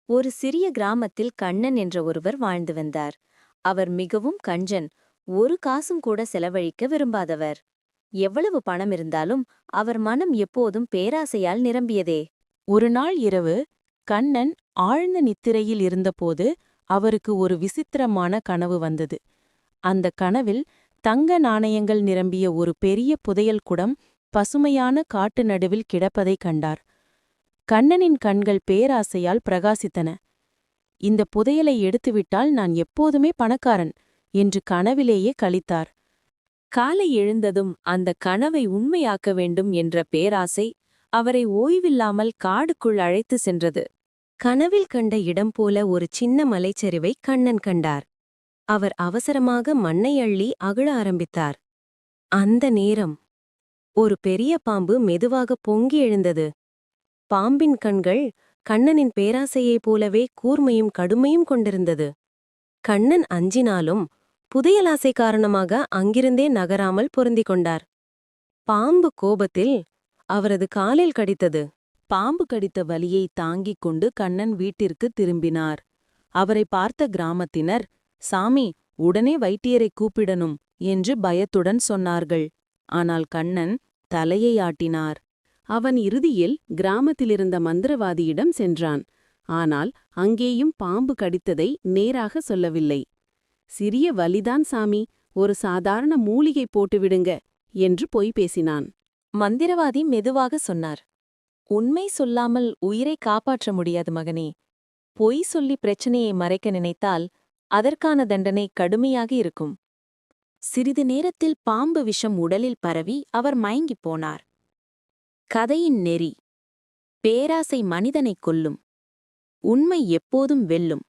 ஒரு சிறிய கிராமத்தில் கண்ணன் என்ற ஒருவர் வாழ்ந்து வந்தார். அவர் மிகவும் கஞ்சன், ஒரு காசும் கூட செலவழிக்க விரும்பாதவர். எவ்வளவு பணம் இருந்தாலும் அவர் மனம் எப்போதும் பேராசையால் நிரம்பியதே. ஒரு நாள் இரவு கண்ணன் ஆழ்ந்த நித்திரையில் இருந்தபோது அவருக்கு ஒரு விசித்திரமான கனவு வந்தது. அந்த கனவில் தங்க நாணயங்கள் நிரம்பிய ஒரு பெரிய புதையல் குடம் பசுமையான காட்டு நடுவில் கிடப்பதைக் கண்டார். கண்ணனின் கண்கள் பேராசையால் பிரகாசித்தன. இந்த புதையலை எடுத்துவிட்டால் நான் எப்போதுமே பணக்காரன் என்று கனவிலேயே கழித்தார். காலை எழுந்ததும் அந்த கனவை உண்மையாக்க வேண்டும் என்ற பேராசை அவரை ஓய்வில்லாமல் காடுக்குள் அழைத்து சென்றது. கனவில் கண்ட இடம் போல ஒரு சின்ன மலைச்சரிவை கண்ணன் கண்டார். அவர் அவசரமாக மண்ணை அள்ளி அகழ ஆரம்பித்தார். அந்த நேரம் ஒரு பெரிய பாம்பு மெதுவாக பொங்கி எழுந்தது. பாம்பின் கண்கள் கண்ணனின் பேராசையைப் போலவே கூர்மையும் கடுமையும் கொண்டிருந்தது. கண்ணன் அஞ்சினாலும் புதையலாசை காரணமாக அங்கிருந்தே நகராமல் பொருந்திக் கொண்டார். பாம்பு கோபத்தில் அவரது காலில் கடித்தது. பாம்பு கடித்த வலியை தாங்கிக் கொண்டு கண்ணன் வீட்டிற்கு திரும்பினார். அவரை பார்த்த கிராமத்தினர், சாமி, உடனே வைத்தியரை கூப்பிடணும் என்று பயத்துடன் சொன்னார்கள். ஆனால் கண்ணன் தலையை ஆட்டினார். அவன் இறுதியில் கிராமத்திலிருந்த மந்திரவாதியிடம் சென்றான். ஆனால் அங்கேயும் பாம்பு கடித்ததை நேராக சொல்லவில்லை. சிறிய வலிதான் சாமி, ஒரு சாதாரண மூலிகை போட்டுவிடுங்க என்று பொய் பேசினான். மந்திரவாதி மெதுவாக சொன்னார், உண்மை சொல்லாமல் உயிரை காப்பாற்ற முடியாது மகனே. பொய் சொல்லி பிரச்சனையை மறைக்க நினைத்தால் அதற்கான தண்டனை கடுமையாக இருக்கும். சிறிது நேரத்தில் பாம்பு விஷம் உடலில் பரவி அவர் மயங்கிப் போனார். கதையின் நெறி: பேராசை மனிதனைக் கொல்லும், உண்மை எப்போதும் வெல்லும்.